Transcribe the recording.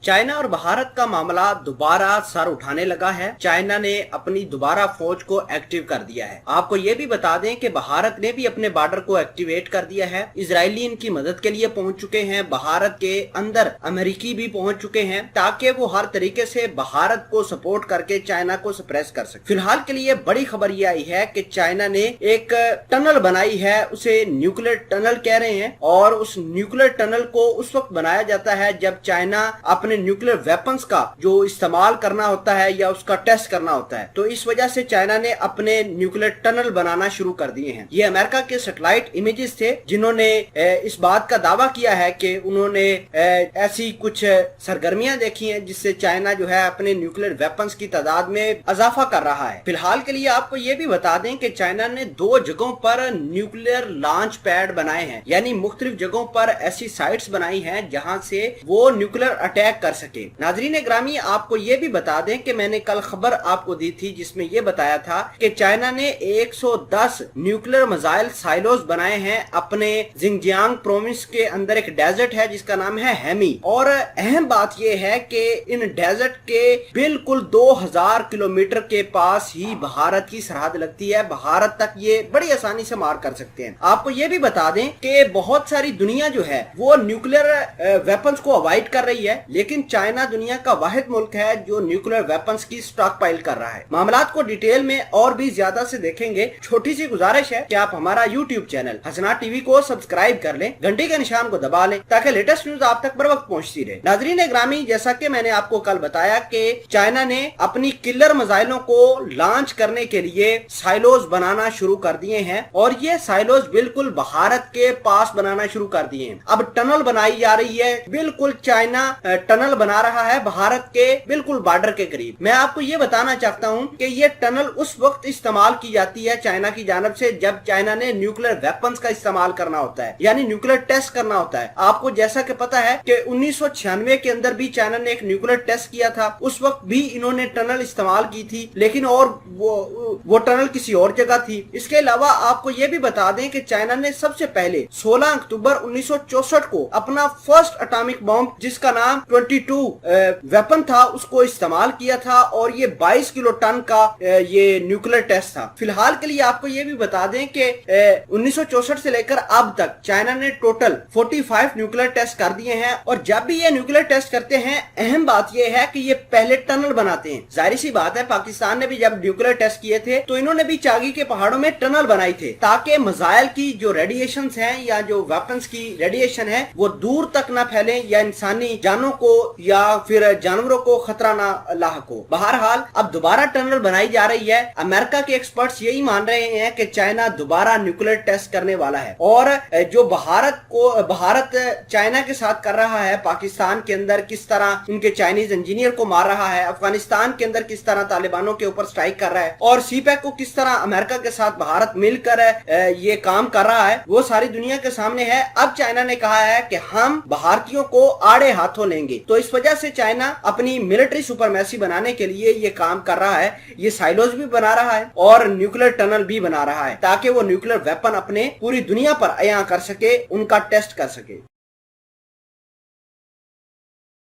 China और भारत का मामला दोबारा सर उठाने लगा है। चाइना ने अपनी दोबारा फौज को एक्टिव कर दिया है। आपको ये भी बता दें कि भारत ने भी अपने बॉर्डर को एक्टिवेट कर दिया है। इजरायली इनकी मदद के लिए पहुंच चुके हैं। भारत के अंदर अमेरिकी भी पहुंच चुके हैं ताकि वो हर तरीके से भारत को सपोर्ट करके चाइना को सप्रेस कर सके। फिलहाल के लिए बड़ी खबर ये आई है कि चाइना ने एक टनल बनाई है, उसे न्यूक्लियर टनल कह रहे हैं, और उस न्यूक्लियर टनल को उस वक्त बनाया जाता है जब चाइना अपने न्यूक्लियर वेपन्स का जो इस्तेमाल करना होता है या उसका टेस्ट करना होता है। तो इस वजह से चाइना ने अपने न्यूक्लियर टनल बनाना शुरू कर दिए हैं। ये अमेरिका के सैटेलाइट इमेजेस थे जिन्होंने इस बात का दावा किया है कि उन्होंने ऐसी कुछ सरगर्मियां देखी हैं जिससे चाइना जो है अपने न्यूक्लियर वेपन्स की तादाद में इजाफा कर रहा है। फिलहाल के लिए आपको ये भी बता दें कि चाइना ने 2 जगहों पर न्यूक्लियर लॉन्च पैड बनाए हैं, यानी मुख्तलिफ जगहों पर ऐसी साइट्स बनाई हैं जहां से वो न्यूक्लियर अटैक कर सके। नाजरीन ग्रामी, आपको ये भी बता दें कि मैंने कल खबर आपको दी थी जिसमें ये बताया था कि चाइना ने 110 न्यूक्लियर मिसाइल साइलोज बनाए हैं अपने जिंगजियांग प्रोविंस के अंदर। एक डेजर्ट है जिसका नाम है हेमी, और अहम बात यह है कि इन डेजर्ट के बिल्कुल 2000 किलोमीटर के पास ही भारत की सरहद लगती है। भारत तक ये बड़ी आसानी से मार कर सकते हैं। आपको ये भी बता दें कि बहुत सारी दुनिया जो है वो न्यूक्लियर वेपन्स को अवॉइड कर रही है, लेकिन चाइना दुनिया का वाहिद मुल्क है जो न्यूक्लियर वेपन्स की स्टॉक पाइल कर रहा है। मामलात को डिटेल में और भी ज्यादा से देखेंगे। छोटी सी गुजारिश है कि आप हमारा यूट्यूब चैनल हसना टीवी को सब्सक्राइब कर लें, घंटी के निशान को दबा लें ताकि लेटेस्ट न्यूज आप तक बर वक्त पहुंचती रहे। नाजरीन ग्रामी, जैसा कि मैंने आपको कल बताया कि चाइना ने अपनी किलर मिसाइलों को लॉन्च करने के लिए साइलोज बनाना शुरू कर दिए हैं, और ये साइलोज बिल्कुल भारत के पास बनाना शुरू कर दिए हैं। अब टनल बनाई जा रही है, बिल्कुल चाइना टनल बना रहा है भारत के बिल्कुल बॉर्डर के करीब। मैं आपको ये बताना चाहता हूं कि ये टनल उस वक्त इस्तेमाल की जाती है चाइना की जानब से जब चाइना ने न्यूक्लियर वेपन्स का इस्तेमाल करना होता है, यानी न्यूक्लियर टेस्ट करना होता है। आपको जैसा कि पता है कि 1996 के अंदर भी चाइना ने एक न्यूक्लियर टेस्ट किया था। उस वक्त भी इन्होंने टनल इस्तेमाल की थी, लेकिन और वो टनल किसी और जगह थी। इसके अलावा आपको ये भी बता दें कि चाइना ने सबसे पहले 16 अक्टूबर 1964 को अपना फर्स्ट एटॉमिक बॉम्ब जिसका नाम 22 वेपन था उसको इस्तेमाल किया था, और ये 22 किलो टन का ये न्यूक्लियर टेस्ट था। फिलहाल के लिए आपको ये भी बता दें कि 1964 से लेकर अब तक चाइना ने टोटल 45 न्यूक्लियर टेस्ट कर दिए हैं। और जब भी ये न्यूक्लियर टेस्ट करते हैं, अहम बात ये है कि ये पहले टनल बनाते हैं। जाहिर सी बात है, पाकिस्तान ने भी जब न्यूक्लियर टेस्ट किए थे तो इन्होंने भी चागी के पहाड़ों में टनल बनाई थे ताकि मिसाइल की जो रेडिएशन हैं या जो वेपन्स की रेडिएशन है वो दूर तक ना फैले या इंसानी जानों को या फिर जानवरों को खतरा ना लाहक हो। बहरहाल अब दोबारा टनल बनाई जा रही है। अमेरिका के एक्सपर्ट्स यही मान रहे हैं कि चाइना दोबारा न्यूक्लियर टेस्ट करने वाला है, और जो भारत चाइना के साथ कर रहा है, पाकिस्तान के अंदर किस तरह उनके चाइनीज इंजीनियर को मार रहा है, अफगानिस्तान के अंदर किस तरह तालिबानों के ऊपर स्ट्राइक कर रहा है, और सीपैक को किस तरह अमेरिका के साथ भारत मिलकर ये काम कर रहा है, वो सारी दुनिया के सामने है। अब चाइना ने कहा है कि हम भारतीयों को आड़े हाथों लेंगे। तो इस वजह से चाइना अपनी मिलिट्री सुपरमेसी बनाने के लिए ये काम कर रहा है। ये साइलोज भी बना रहा है और न्यूक्लियर टनल भी बना रहा है ताकि वो न्यूक्लियर वेपन अपने पूरी दुनिया पर अया कर सके, उनका टेस्ट कर सके।